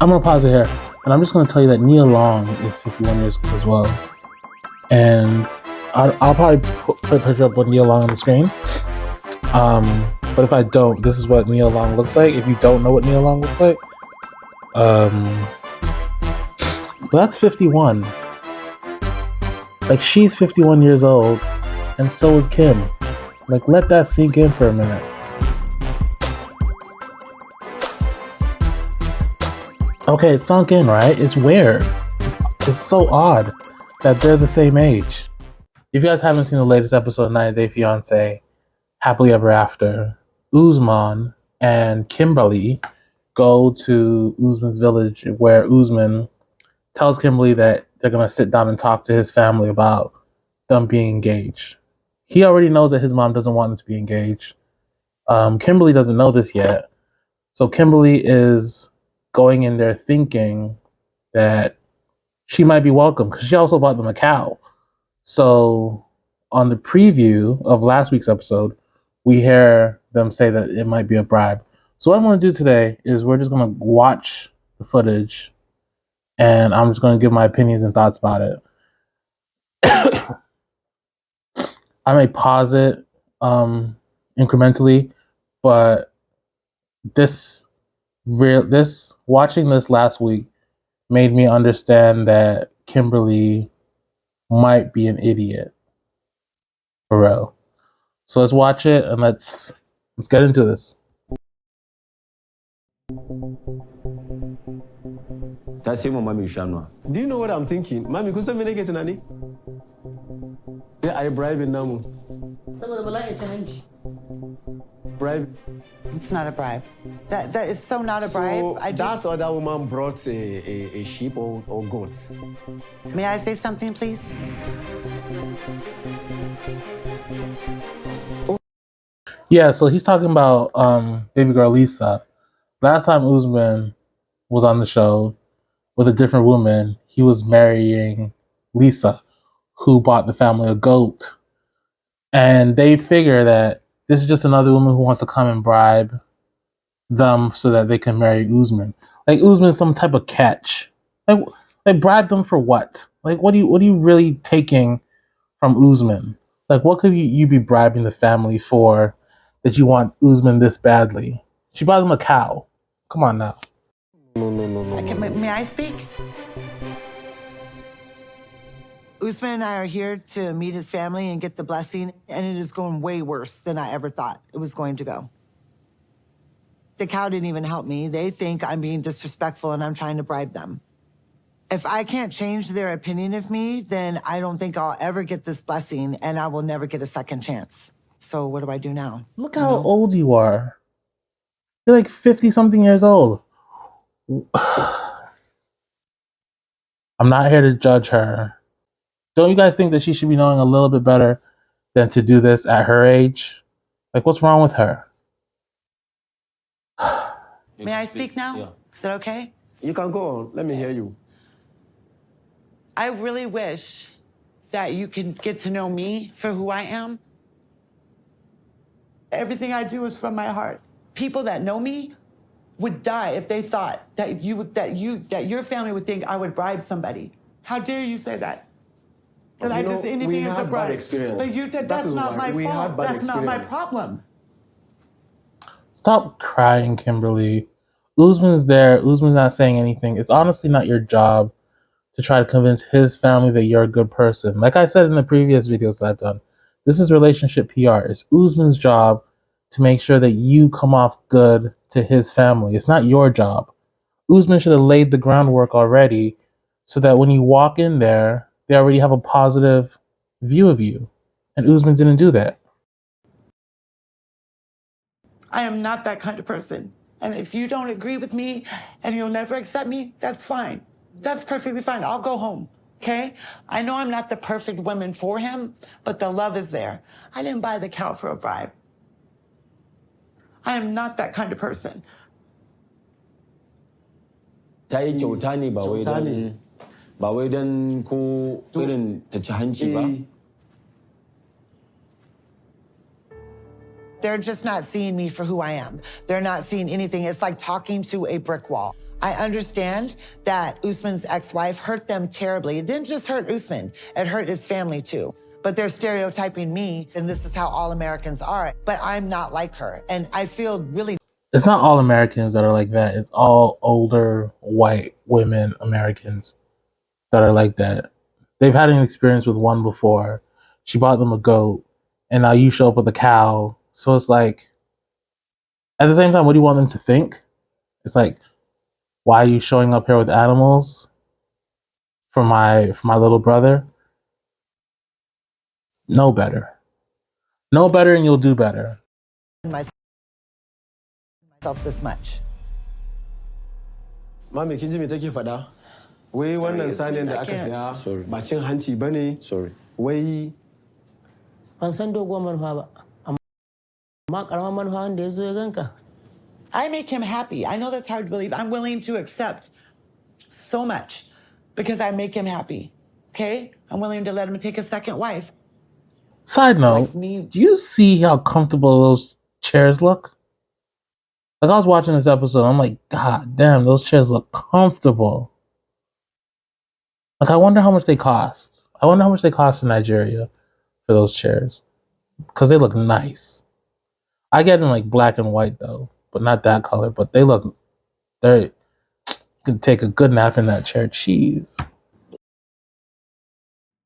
I'm gonna pause it here, and I'm just gonna tell you that Nia Long is 51 years old as well. And I'll probably put a picture up with Nia Long on the screen. But if I don't, this is what Nia Long looks like. If you don't know what Nia Long looks like, that's 51. Like, she's 51 years old, and so is Kim. Like, let that sink in for a minute. Okay, it sunk in, right? It's weird. It's so odd that they're the same age. If you guys haven't seen the latest episode of 90 Day Fiancé, Happily Ever After, Usman and Kimberly go to Usman's village, where Usman tells Kimberly that they're going to sit down and talk to his family about them being engaged. He already knows that his mom doesn't want them to be engaged. Kimberly doesn't know this yet. So Kimberly is going in there thinking that she might be welcome, because she also bought them a cow. So on the preview of last week's episode, we hear them say that it might be a bribe. So what I'm going to do today is we're just going to watch the footage, and I'm just going to give my opinions and thoughts about it. I may pause it incrementally, but watching this last week made me understand that Kimberly might be an idiot. For real. So let's watch it and let's get into this. That's him, Mami Shanwa. Do you know what I'm thinking? Mami, kusa mene get nani? Yeah, I bribe in Namu. Bribe. It's not a bribe. That is so not a bribe. So that other woman brought a sheep or goats. May I say something, please? Yeah, so he's talking about baby girl Lisa. Last time Usman was on the show with a different woman, he was marrying Lisa, who bought the family a goat. And they figure that this is just another woman who wants to come and bribe them so that they can marry Usman. Like, Usman's some type of catch. Like bribe them for what? Like, what are you really taking from Usman? Like, what could you be bribing the family for that you want Usman this badly? She bought them a cow. Come on now. No. May I speak? Usman and I are here to meet his family and get the blessing, and it is going way worse than I ever thought it was going to go. The cow didn't even help me. They think I'm being disrespectful and I'm trying to bribe them. If I can't change their opinion of me, then I don't think I'll ever get this blessing, and I will never get a second chance. So what do I do now? Look how old you are. You're like 50-something years old. I'm not here to judge her. Don't you guys think that she should be knowing a little bit better than to do this at her age? Like, what's wrong with her? May I speak now? Yeah. Is that okay? You can go on. Let me hear you. I really wish that you can get to know me for who I am. Everything I do is from my heart. People that know me would die if they thought that your family would think I would bribe somebody. How dare you say that? That I just anything is a bribe. Bad experience. But that's not my fault. That's not my problem. Stop crying, Kimberly. Usman's there. Usman's not saying anything. It's honestly not your job to try to convince his family that you're a good person. Like I said in the previous videos that I've done, this is relationship PR. It's Usman's job to make sure that you come off good to his family. It's not your job. Usman should have laid the groundwork already so that when you walk in there, they already have a positive view of you. And Usman didn't do that. I am not that kind of person. And if you don't agree with me and you'll never accept me, that's fine. That's perfectly fine. I'll go home, okay? I know I'm not the perfect woman for him, but the love is there. I didn't buy the cow for a bribe. I am not that kind of person. Ta yi kyauta ne ba wai dan ko irin ta ci hanci ba. They're just not seeing me for who I am. They're not seeing anything. It's like talking to a brick wall. I understand that Usman's ex-wife hurt them terribly. It didn't just hurt Usman, it hurt his family too. But they're stereotyping me, and this is how all Americans are. But I'm not like her. And I feel really... It's not all Americans that are like that. It's all older white women Americans that are like that. They've had an experience with one before. She bought them a goat, and now you show up with a cow. So it's like, at the same time, what do you want them to think? It's like, why are you showing up here with animals for my little brother? Know better. Know better, and you'll do better. myself this much. Mami, kin ji me take faɗa? Wai wannan sanin da aka saya ba cin hanci bane. Sorry. Wai ban san doguwar manufa ba, amma karamar manufa wanda ya zo ya ganka. I make him happy. I know that's hard to believe. I'm willing to accept so much because I make him happy. Okay? I'm willing to let him take a second wife. Side note, Like me. do you see how comfortable those chairs look? Like, I was watching this episode, I'm like, God damn, those chairs look comfortable. Like, I wonder how much they cost. I wonder how much they cost in Nigeria for those chairs. Because they look nice. I get them like black and white though, but not that color. But they can take a good nap in that chair. Cheese.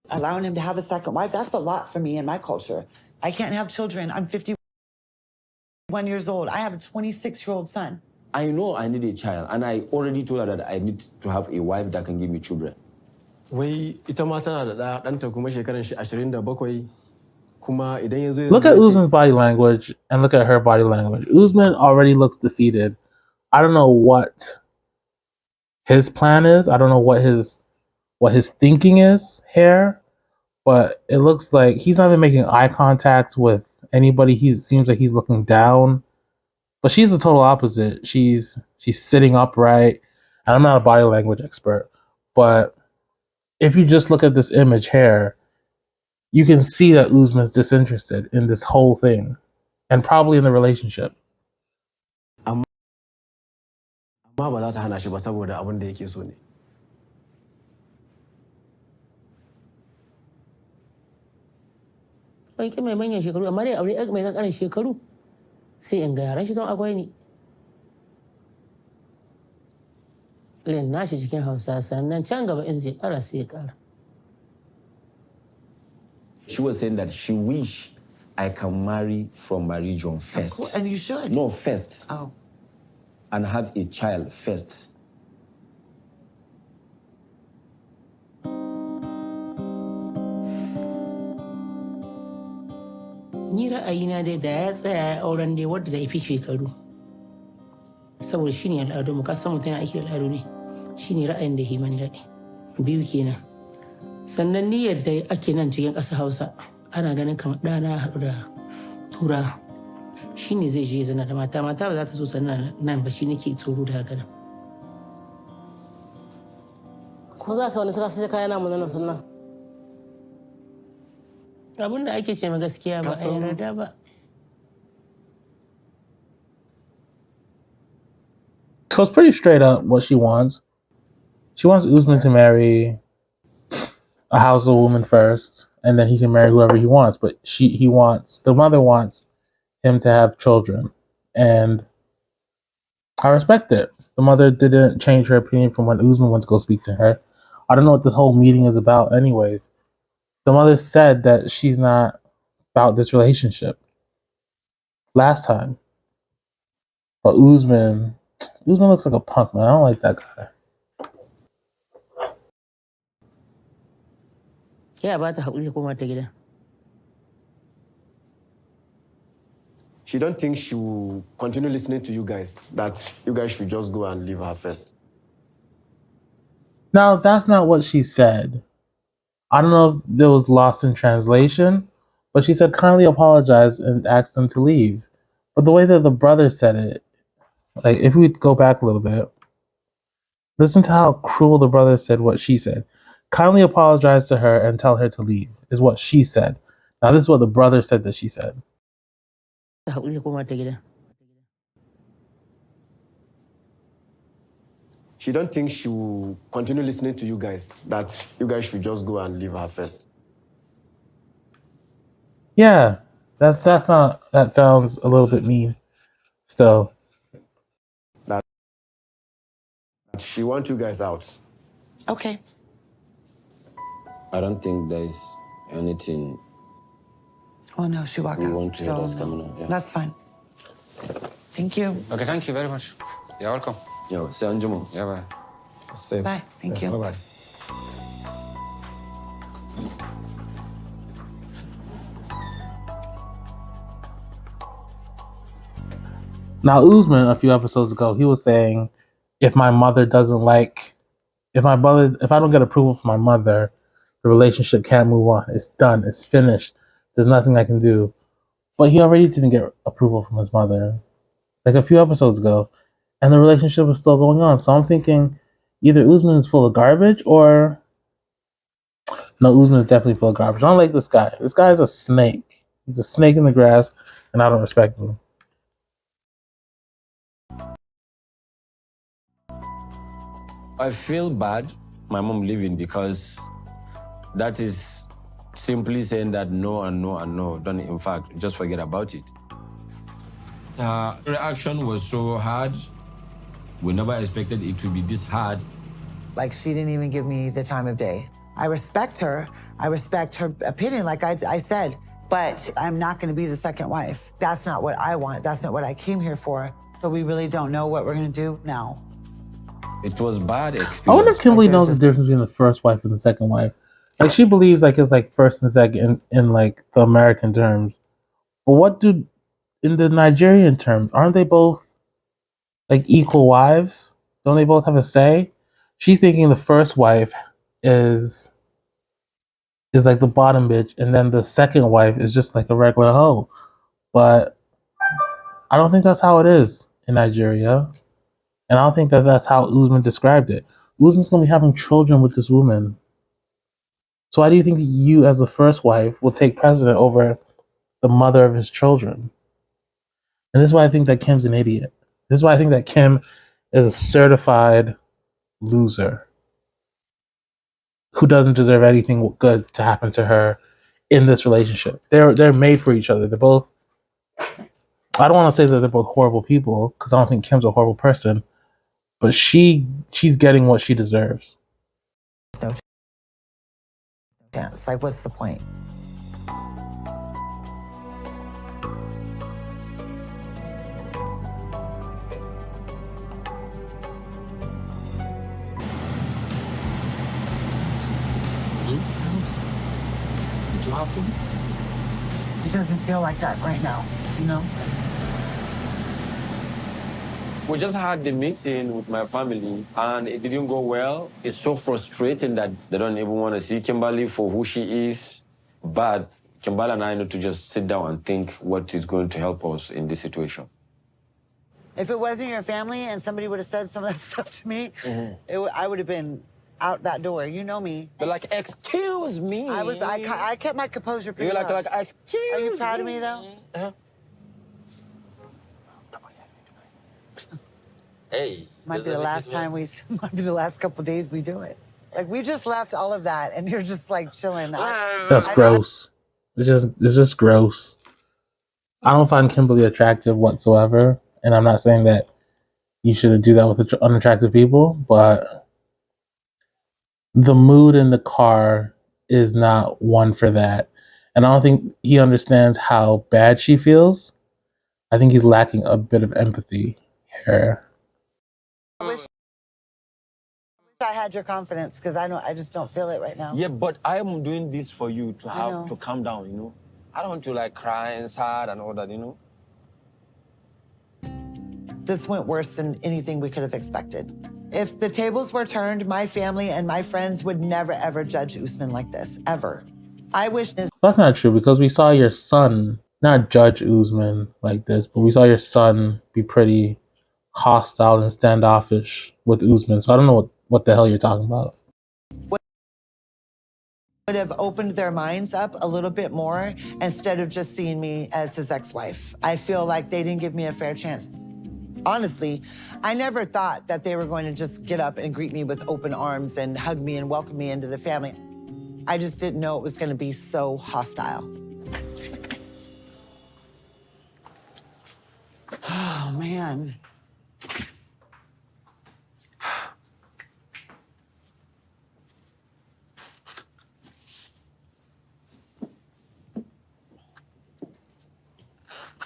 Allowing him to have a second wife, that's a lot for me in my culture. I can't have children. I'm 51 years old. I have a 26-year-old son. I know I need a child, and I already told her that I need to have a wife that can give me children. wai ita ma tana da ɗanta kuma shekaran shi 27 kuma idan yanzu Look at Usman's body language and look at her body language. Usman already looks defeated. I don't know what his plan is. I don't know what his thinking is here, but it looks like he's not even making eye contact with anybody. He seems like he's looking down. But she's the total opposite. She's sitting upright. And I'm not a body language expert, but if you just look at this image here, you can see that Usman's disinterested in this whole thing and probably in the relationship. amma ba za ta hana shi ba saboda abin da yake so ne. Ban ki mai manyan shekaru, amma dai aure mai kankanin shekaru sai in ga yaran shi don akwai ni. Len nashi cikin Hausa sannan can gaba in zai kara sai ya kara. She was saying that she wish I can marry from my region first. And you should. No, first. Oh. And have a child first. Ni ra'ayina dai da ya tsaya auren dai wadda da ya fi shekaru. Saboda shi ne al'adu, mu kasan mutum aiki al'adu ne. Shi ne ra'ayin da himan daɗi. Biyu kenan. Sannan ni yadda ake nan cikin ƙasar Hausa, ana ganin kamar ɗana haɗu da tura. Shi ne zai je zana da mata ba za ta so sannan nan ba, shi nake tsoro da haka nan. Ko za ka wani suka sai kaya namu nan sannan? Abin da ake ce ma gaskiya ba a yarda ba. So it's pretty straight up what she wants. She wants Usman to marry a household woman first, and then he can marry whoever he wants. But the mother wants him to have children, and I respect it. The mother didn't change her opinion from when Usman went to go speak to her. I don't know what this whole meeting is about, anyways. The mother said that she's not about this relationship last time. But Usman looks like a punk, man. I don't like that guy. Ya ba ta haƙuri ta koma ta gida. She don't think she will continue listening to you guys, that you guys should just go and leave her first. Now, that's not what she said. I don't know if it was lost in translation, but she said kindly apologize and asked them to leave. But the way that the brother said it, like if we go back a little bit, listen to how cruel the brother said what she said. Kindly apologize to her and tell her to leave, is what she said. Now, this is what the brother said that she said. she don't think she will continue listening to you guys, that you guys should just go and leave her first. Yeah, that's not. That sounds a little bit mean. Still, That she wants you guys out. Okay. I don't think there's anything Oh no, she walked we out. want to hear that's no. coming out. Yeah. That's fine. Thank you. Okay, thank you very much. You're welcome. Yeah, say Anjumo. Yeah, bye. Safe. Bye. Thank you. Bye-bye. now Usman a few episodes ago, he was saying, if my mother doesn't like, if I don't get approval from my mother, the relationship can't move on. It's done. It's finished. There's nothing I can do. But he already didn't get approval from his mother, like a few episodes ago, and the relationship is still going on. So I'm thinking, either Usman is full of garbage, or no, Usman is definitely full of garbage. I don't like this guy. This guy is a snake. He's a snake in the grass, and I don't respect him. I feel bad my mom leaving because that is simply saying that no and no and no. Don't, in fact, just forget about it. Her reaction was so hard. We never expected it to be this hard. Like, she didn't even give me the time of day. I respect her. I respect her opinion, like I said, but I'm not going to be the second wife. That's not what I want. That's not what I came here for. So we really don't know what we're going to do now. It was bad experience. I wonder if Kimberly Like, knows there's the difference between the first wife and the second wife. Like, she believes like it's like first and second in like the American terms. But what do in the Nigerian terms? Aren't they both like equal wives? Don't they both have a say? She's thinking the first wife is like the bottom bitch, and then the second wife is just like a regular hoe. But I don't think that's how it is in Nigeria. And I don't think that that's how Usman described it. Usman's going to be having children with this woman. So why do you think you, as the first wife, will take precedent over the mother of his children? And this is why I think that Kim's an idiot. This is why I think that Kim is a certified loser who doesn't deserve anything good to happen to her in this relationship. They're made for each other. They're both. I don't want to say that they're both horrible people, because I don't think Kim's a horrible person. But she's getting what she deserves. No chance. Like, what's the point? It doesn't feel like that right now, you know? We just had the meeting with my family and it didn't go well. It's so frustrating that they don't even want to see Kimberly for who she is. But Kimberly and I need to just sit down and think what is going to help us in this situation. If it wasn't your family and somebody would have said some of that stuff to me, I would have been out that door. You know me. But like, excuse me. I kept my composure pretty You're well. like, excuse me. Are you proud of me though? Uh-huh. Hey. Might be the last couple days we do it. Like, we just left all of that and you're just like chilling. That's gross. It's just gross. I don't find Kimberly attractive whatsoever, and I'm not saying that you should do that with unattractive people, but the mood in the car is not one for that. And I don't think he understands how bad she feels. I think he's lacking a bit of empathy here. I wish I had your confidence, because I just don't feel it right now. Yeah, but I am doing this for you to I have know. to calm down, you know? I don't want to like cry and sad and all that, you know? This went worse than anything we could have expected. If the tables were turned, my family and my friends would never, ever judge Usman like this, ever. I wish this. That's not true, because we saw your son not judge Usman like this, but we saw your son be pretty hostile and standoffish with Usman. So I don't know what the hell you're talking about. Would have opened their minds up a little bit more instead of just seeing me as his ex-wife. I feel like they didn't give me a fair chance. Honestly, I never thought that they were going to just get up and greet me with open arms and hug me and welcome me into the family. I just didn't know it was going to be so hostile. Oh, man.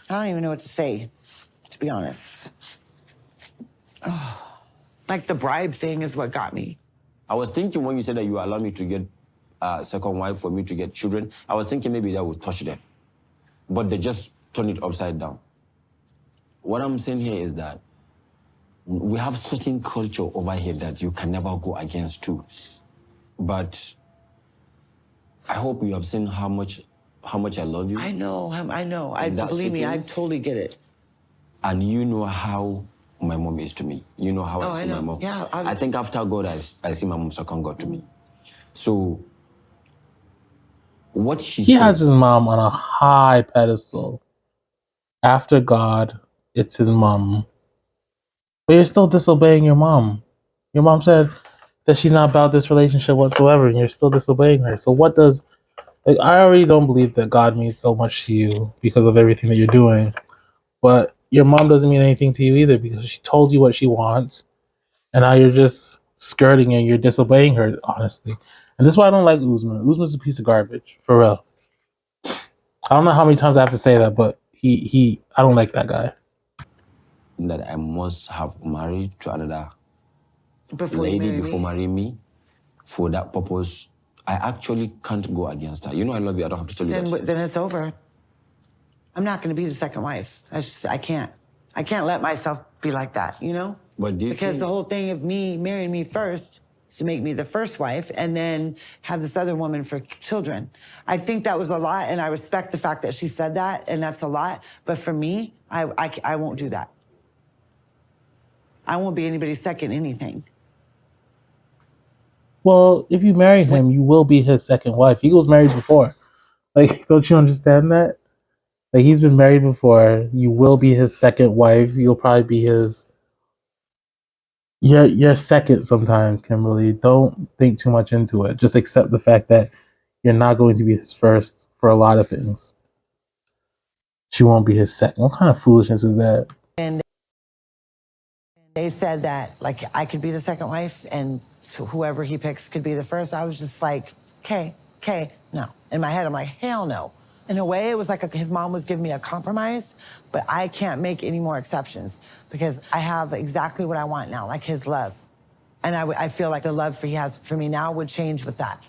I don't even know what to say, to be honest. Oh, like the bribe thing is what got me. I was thinking when you said that you allow me to get a second wife for me to get children, I was thinking maybe that would touch them. But they just turned it upside down. What I'm saying here is that we have certain culture over here that you can never go against too. But I hope you have seen how much I love you. I know. Believe me, I totally get it. And you know how my mom is to me. You know how I see my mom. Yeah, I think after God, I see my mom second God to me. So what she He said, has his mom on a high pedestal. After God, it's his mom. But you're still disobeying your mom. Your mom said that she's not about this relationship whatsoever, and you're still disobeying her. So what does... Like, I already don't believe that God means so much to you because of everything that you're doing. But your mom doesn't mean anything to you either because she told you what she wants, and now you're just skirting and you're disobeying her, honestly. And this is why I don't like Usman. Usman's a piece of garbage, for real. I don't know how many times I have to say that, but I don't like that guy. that I must have married to another Before lady before marrying me. For that purpose, I actually can't go against her. You know I love you, I don't have to tell you that. Then it's over. I'm not going to be the second wife. I can't. I can't let myself be like that, you know? But because the whole thing of me marrying me first is to make me the first wife and then have this other woman for children. I think that was a lot, and I respect the fact that she said that, and that's a lot. But for me, I won't do that. I won't be anybody's second anything. Well, if you marry him, you will be his second wife. He was married before. Like, don't you understand that? Like, he's been married before. You will be his second wife. You'll probably be his... You're second sometimes, Kimberly. Don't think too much into it. Just accept the fact that you're not going to be his first for a lot of things. She won't be his second. What kind of foolishness is that? And they said that, like, I could be the second wife and so whoever he picks could be the first. I was just like, okay, no. In my head, I'm like, hell no. In a way, it was like his mom was giving me a compromise, but I can't make any more exceptions because I have exactly what I want now, like his love. And I feel like the love he has for me now would change with that.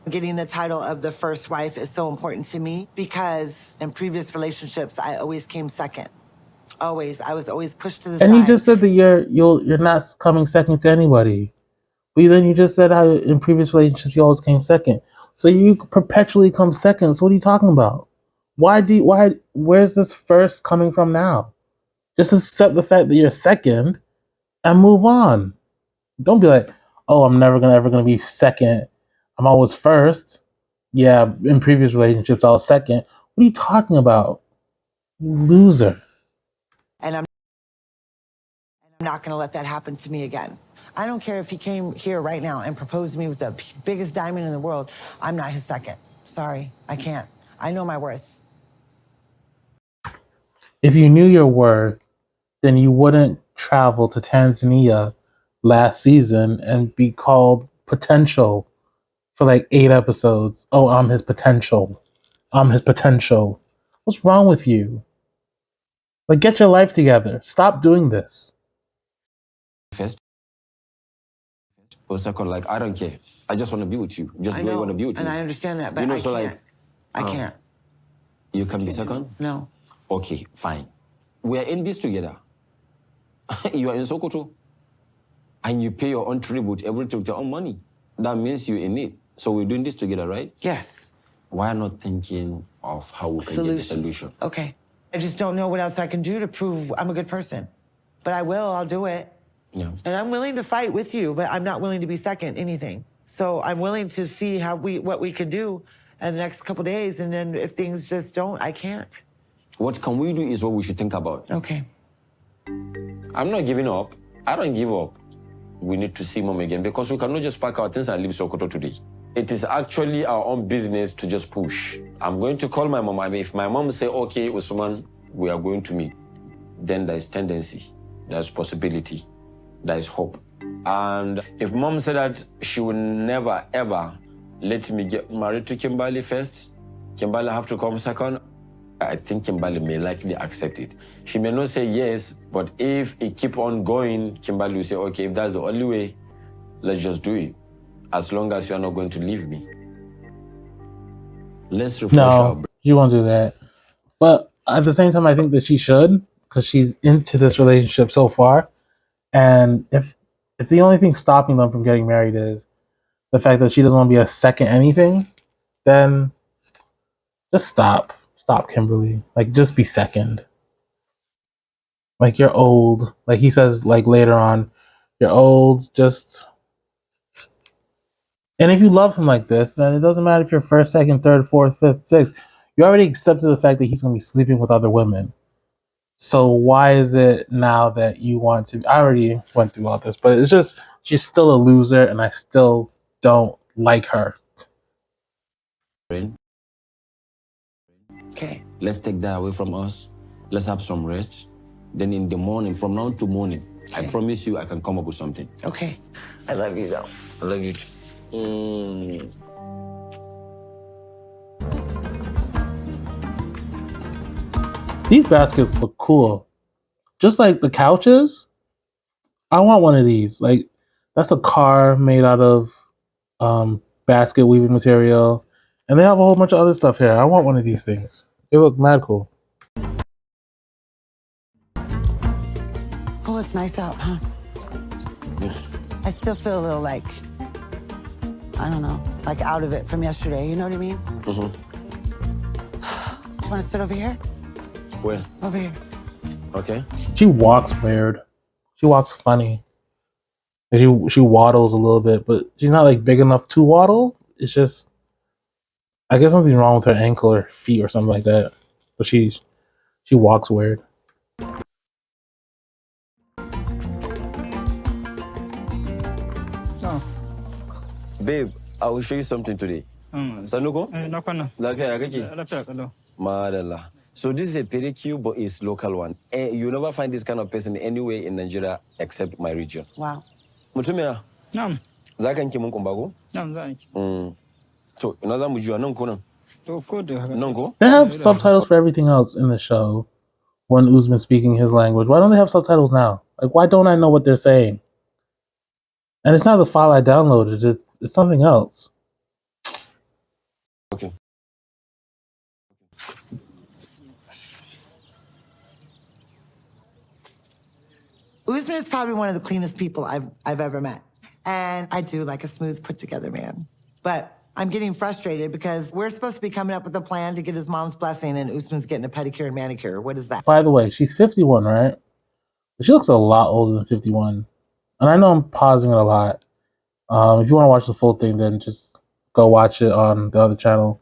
Getting the title of the first wife is so important to me because in previous relationships, I always came second. Always. I was always pushed to the side. And you just said that you're not coming second to anybody. But then you just said how in previous relationships you always came second. So you perpetually come second. So what are you talking about? Where's this first coming from now? Just accept the fact that you're second and move on. Don't be like, oh, I'm never ever gonna be second. I'm always first. Yeah, in previous relationships I was second. What are you talking about? You loser. And I'm not going to let that happen to me again. I don't care if he came here right now and proposed to me with the biggest diamond in the world. I'm not his second. Sorry, I can't. I know my worth. If you knew your worth, then you wouldn't travel to Tanzania last season and be called potential for like 8 episodes. Oh, I'm his potential. I'm his potential. What's wrong with you? Like, get your life together. Stop doing this. First or second, like, I don't care. I just want to be with you. Just the way I want to be with you. And I understand that, but you know, I so can't. like, I can't. You can be second? No. Okay, fine. We are in this together. You are in Sokoto. And you pay your own tribute, everything with your own money. That means you're in it. So we're doing this together, right? Yes. Why not thinking of how we can get the solution? Okay. I just don't know what else I can do to prove I'm a good person. But I will. I'll do it. Yeah. And I'm willing to fight with you, but I'm not willing to be second anything. So I'm willing to see what we can do in the next couple days. And then if things just don't, I can't. What can we do is what we should think about. Okay. I'm not giving up. I don't give up. We need to see mom again because we cannot just pack our things and leave Sokoto today. It is actually our own business to just push. I'm going to call my mom. I mean, if my mom say, okay, Usman, we are going to meet, then there is tendency, there's possibility, there is hope. And if mom said that she will never, ever let me get married to Kimberly first, Kimberly have to come second, I think Kimberly may likely accept it. She may not say yes, but if it keep on going, Kimberly will say, okay, if that's the only way, let's just do it. As long as you are not going to leave me. Let's refresh our No, she won't do that. But at the same time, I think that she should, because she's into this relationship so far. And if the only thing stopping them from getting married is the fact that she doesn't want to be a second anything, then just stop. Stop, Kimberly. Like, just be second. Like, you're old. Like he says, like later on, you're old. Just. And if you love him like this, then it doesn't matter if you're first, second, third, fourth, fifth, sixth. You already accepted the fact that he's going to be sleeping with other women. So why is it now that you want to? I already went through all this, but it's just she's still a loser, and I still don't like her. Okay, let's take that away from us. Let's have some rest. Then in the morning, from now to morning, I promise you I can come up with something. Okay. I love you, though. I love you too. These baskets look cool. Just like the couches. I want one of these. Like, that's a car made out of basket weaving material. And they have a whole bunch of other stuff here. I want one of these things. They look mad cool. Oh, it's nice out, huh? I still feel a little like, I don't know, like out of it from yesterday. You know what I mean? You want to sit over here? Where? Over here. Okay. She walks weird. She walks funny. And she waddles a little bit, but she's not like big enough to waddle. It's just, I guess something wrong with her ankle or feet or something like that. But she walks weird. Oh. Babe, I will show you something today. Sanuko? Lafiya kake? Madalla. So this is a pedicure, but it's local one. You never find this kind of person anywhere in Nigeria except my region. Wow. Mutumina? Nam. Za ka yanke mun kumbago? Nam za ki. To, ina za mu juya nan ko nan? To ko da haka. Nan ko? They have subtitles for everything else in the show when Usman speaking his language. Why don't they have subtitles now? Like, why don't I know what they're saying? And it's not the file I downloaded. It's something else. Okay. Usman is probably one of the cleanest people I've ever met. And I do like a smooth, put together man. But I'm getting frustrated because we're supposed to be coming up with a plan to get his mom's blessing, and Usman's getting a pedicure and manicure. What is that? By the way, she's 51, right? But she looks a lot older than 51. And I know I'm pausing it a lot. If you want to watch the full thing, then just go watch it on the other channel.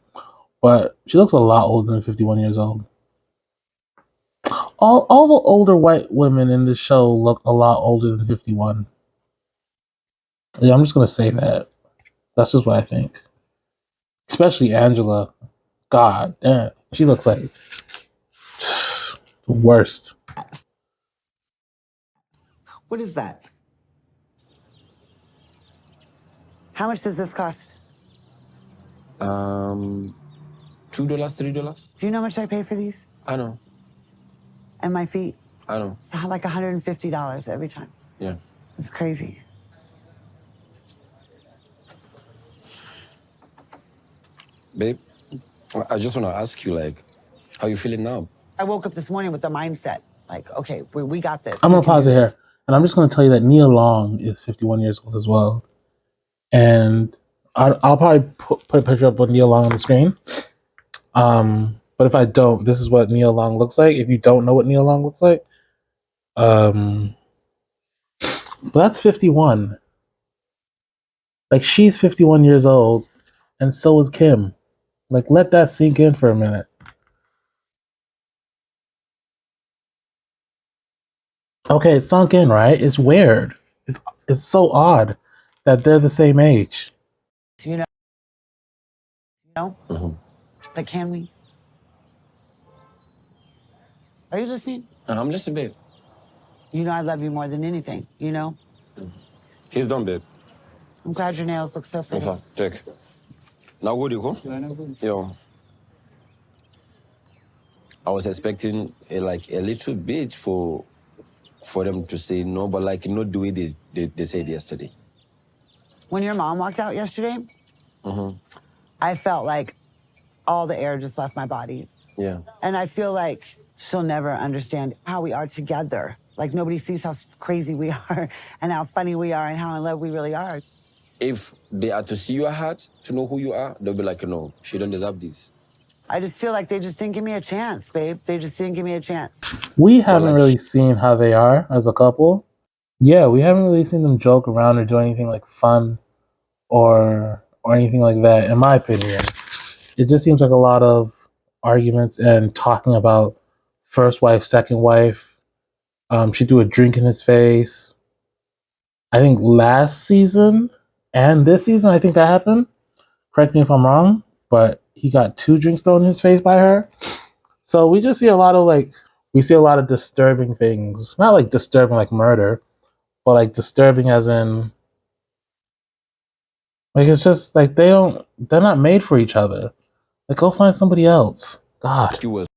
But she looks a lot older than 51 years old. All the older white women in this show look a lot older than 51. Yeah, I'm just gonna say that. That's just what I think. Especially Angela. God damn, she looks like the worst. What is that? How much does this cost? $2, $3? Do you know how much I pay for these? I know. And my feet? I know. It's like $150 every time. Yeah. It's crazy. Babe, I just want to ask you, like, how you feeling now? I woke up this morning with the mindset, like, okay, we got this. I'm gonna pause it here, and I'm just gonna tell you that Nia Long is 51 years old as well. And I'll probably put a picture up with Nia Long on the screen. But if I don't, this is what Nia Long looks like. If you don't know what Nia Long looks like, but that's 51. Like, she's 51 years old, and so is Kim. Like, let that sink in for a minute. Okay, it's sunk in, right? It's weird. It's so odd that they're the same age. You know? But can we? Are you listening? I'm listening, babe. You know I love you more than anything, you know? He's done, babe. I'm glad your nails look so pretty. Okay, check. Now good, you go? Yo. I was expecting a little bit for them to say no, but not the way they said yesterday. When your mom walked out yesterday, I felt like all the air just left my body. Yeah. And I feel like she'll never understand how we are together. Like nobody sees how crazy we are and how funny we are and how in love we really are. If they are to see your heart, to know who you are, they'll be like, no, she don't deserve this. I just feel like they just didn't give me a chance, babe. They just didn't give me a chance. We haven't really seen how they are as a couple. Yeah, we haven't really seen them joke around or do anything like fun or anything like that, in my opinion. It just seems like a lot of arguments and talking about first wife, second wife. She threw a drink in his face. I think last season and this season, I think that happened. Correct me if I'm wrong, but he got 2 drinks thrown in his face by her. So we just see a lot of disturbing things. Not like disturbing like murder, but like disturbing as in like it's just like they're not made for each other. Like go find somebody else. God. She was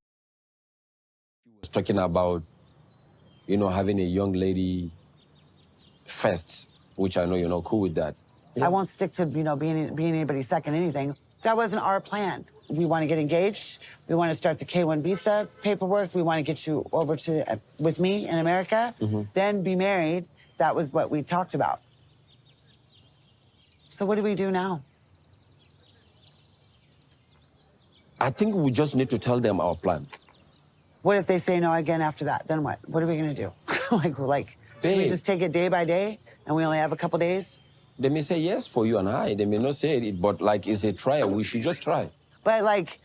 talking about, having a young lady first, which I know you're not cool with that. I won't stick to, being anybody's second anything. That wasn't our plan. We want to get engaged. We want to start the K-1 visa paperwork. We want to get you over to with me in America, then be married. That was what we talked about. So what do we do now? I think we just need to tell them our plan. What if they say no again after that? Then what? What are we going to do? Should we just take it day by day and we only have a couple days? They may say yes for you and I. They may not say it, but it's a trial. We should just try. But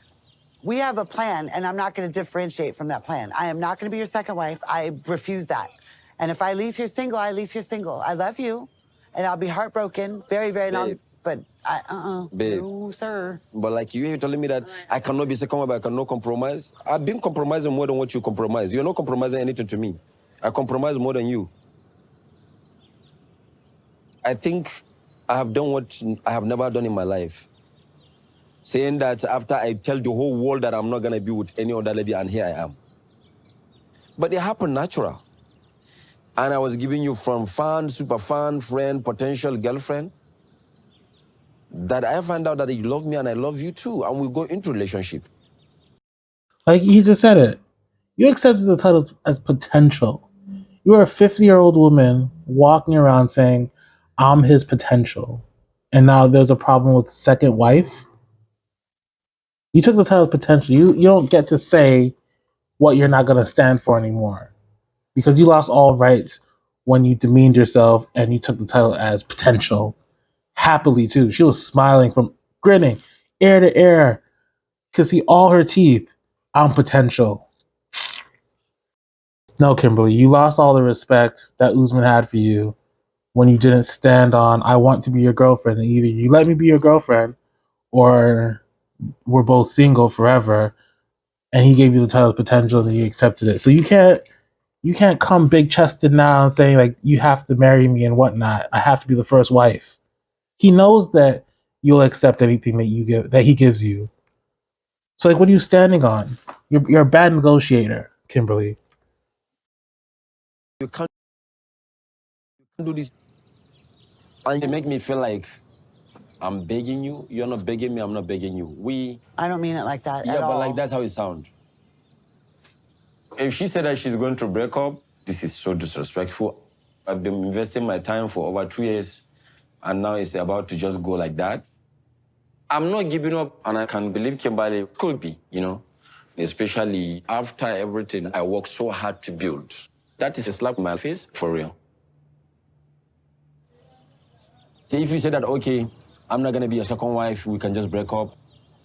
we have a plan, and I'm not going to differentiate from that plan. I am not going to be your second wife. I refuse that. And if I leave here single, I leave here single. I love you, and I'll be heartbroken very, very long. But Babe. no, sir. But you're telling me that I cannot be second wife, I cannot compromise. I've been compromising more than what you compromise. You're not compromising anything to me. I compromise more than you. I think I have done what I have never done in my life. Saying that after I tell the whole world that I'm not going to be with any other lady, and here I am. But it happened natural. And I was giving you from fan, super fan, friend, potential girlfriend, that I find out that you love me and I love you too, and we go into relationship. Like he just said it. You accepted the title as potential. You are a 50-year-old woman walking around saying, I'm his potential. And now there's a problem with second wife. You took the title potential. You don't get to say what you're not going to stand for anymore. Because you lost all rights when you demeaned yourself and you took the title as potential. Happily, too. She was smiling from grinning ear to ear. Could see all her teeth. I'm potential. No, Kimberly, you lost all the respect that Usman had for you when you didn't stand on, I want to be your girlfriend. And either you let me be your girlfriend or we're both single forever. And he gave you the title of potential and you accepted it. So you can't come big chested now and say like you have to marry me and whatnot. I have to be the first wife. He knows that you'll accept anything that he gives you. So like what are you standing on? You're a bad negotiator, Kimberly. You can't do this. And you make me feel like I'm begging you. You're not begging me. I'm not begging you. I don't mean it like that Yeah, at all. but that's how it sounds. If she said that she's going to break up, this is so disrespectful. I've been investing my time for over 2 years, and now it's about to just go like that. I'm not giving up, and I can believe Kimberly could be, especially after everything I worked so hard to build. That is a slap in my face, for real. So if you say that, okay, I'm not going to be a second wife, we can just break up,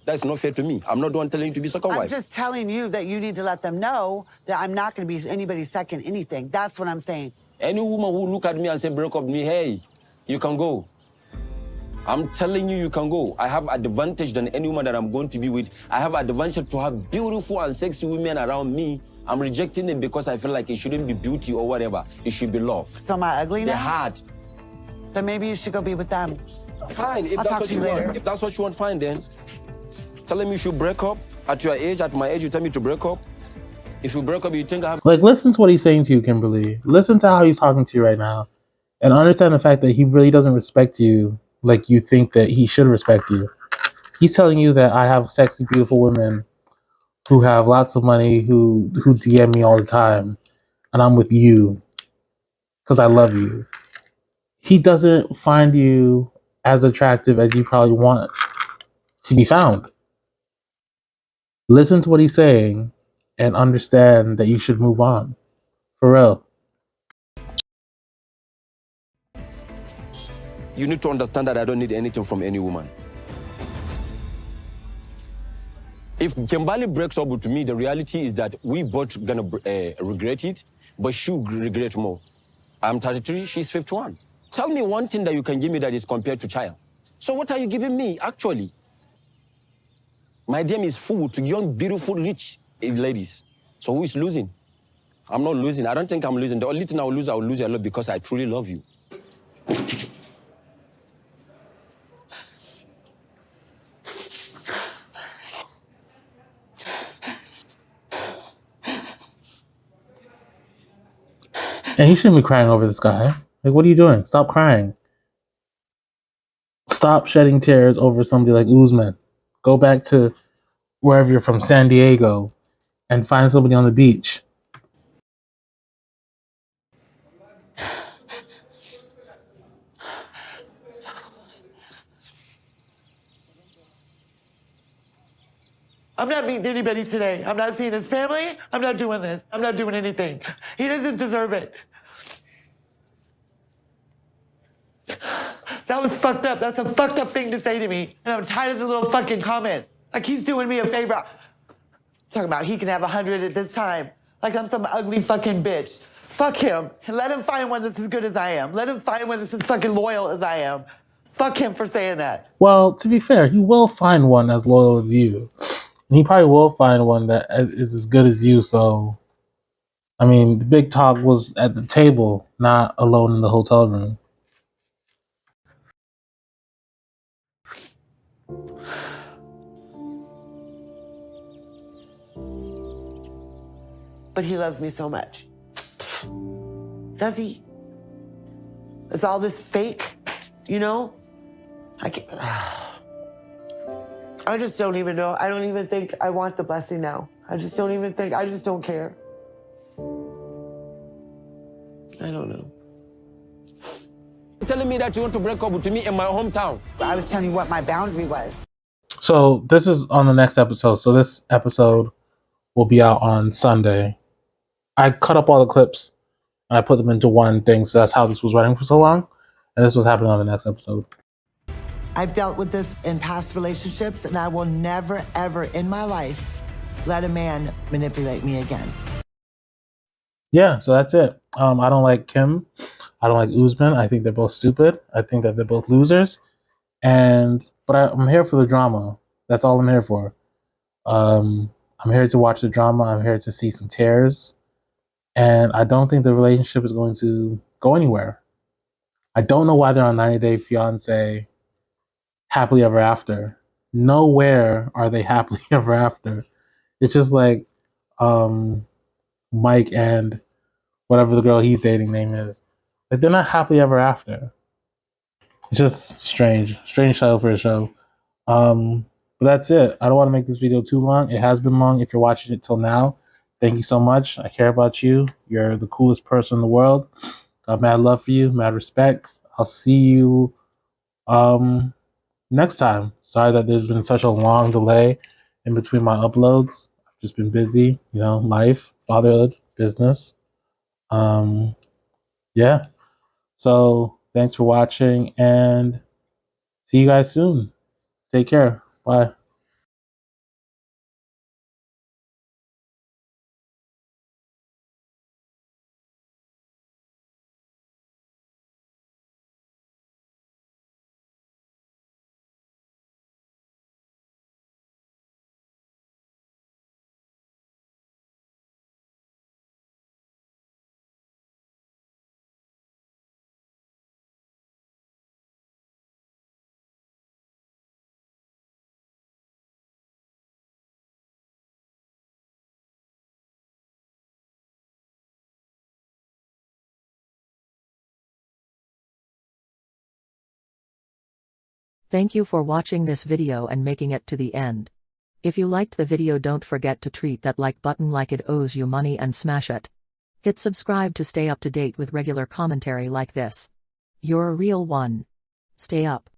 That's not fair to me. I'm not the one telling you to be second I'm wife. just telling you that you need to let them know that I'm not going to be anybody's second anything. That's what I'm saying. Any woman who look at me and say break up with me, hey, you can go. I'm telling you, you can go. I have advantage than any woman that I'm going to be with. I have advantage to have beautiful and sexy women around me. I'm rejecting it because I feel like it shouldn't be beauty or whatever. It should be love. So am I ugly They're now? hard. Then maybe you should go be with them. Fine, if I'll that's talk what to you you later. want. If that's what you want, fine then. Telling me you should break up at your age, at my age, you tell me to break up. If you break up, you think I have... Like, listen to what he's saying to you, Kimberly. Listen to how he's talking to you right now. And understand the fact that he really doesn't respect you like you think that he should respect you. He's telling you that I have sexy, beautiful women who have lots of money, who DM me all the time, and I'm with you because I love you. He doesn't find you as attractive as you probably want to be found. Listen to what he's saying and understand that you should move on. For real. You need to understand that I don't need anything from any woman. If Kimberly breaks up with me, the reality is that we both gonna regret it, but she'll regret more. I'm 33, she's 51. Tell me one thing that you can give me that is compared to child. So what are you giving me, actually? My DM is full to young, beautiful, rich ladies. So who is losing? I'm not losing. I don't think I'm losing. The only thing I will lose a lot because I truly love you. And he shouldn't be crying over this guy. Like, what are you doing? Stop crying. Stop shedding tears over somebody like Usman. Go back to wherever you're from, San Diego, and find somebody on the beach. I'm not meeting anybody today. I'm not seeing his family. I'm not doing this. I'm not doing anything. He doesn't deserve it. That was fucked up. That's a fucked up thing to say to me. And I'm tired of the little fucking comments. Like he's doing me a favor. Talking about he can have 100 at this time. Like I'm some ugly fucking bitch. Fuck him. And let him find one that's as good as I am. Let him find one that's as fucking loyal as I am. Fuck him for saying that. Well, to be fair, he will find one as loyal as you. And he probably will find one that is as good as you. So, I mean, the big talk was at the table, not alone in the hotel room. But he loves me so much. Does he? Is all this fake? You know? I just don't even know. I don't even think I want the blessing now. I just don't even think, I just don't care. I don't know. You're telling me that you want to break up with me in my hometown. I was telling you what my boundary was. So, this is on the next episode. So, this episode will be out on Sunday. I cut up all the clips and I put them into one thing. So, that's how this was running for so long. And this was happening on the next episode. I've dealt with this in past relationships, and I will never, ever in my life let a man manipulate me again. Yeah, so that's it. I don't like Kim. I don't like Usman. I think they're both stupid. I think that they're both losers. But I'm here for the drama. That's all I'm here for. I'm here to watch the drama. I'm here to see some tears. And I don't think the relationship is going to go anywhere. I don't know why they're on 90 Day Fiance happily ever after. Nowhere are they happily ever after. It's just like Mike and whatever the girl he's dating name is. Like, they're not happily ever after. It's just strange title for a show. But that's it. I don't want to make this video too long. It has been long. If you're watching it till now, thank you so much. I care about you. You're the coolest person in the world. Got mad love for you, mad respect. I'll see you next time. Sorry that there's been such a long delay in between my uploads. I've just been busy, life, fatherhood, business. Yeah. So thanks for watching and see you guys soon. Take care. Bye. Thank you for watching this video and making it to the end. If you liked the video, don't forget to treat that like button like it owes you money and smash it. Hit subscribe to stay up to date with regular commentary like this. You're a real one. Stay up.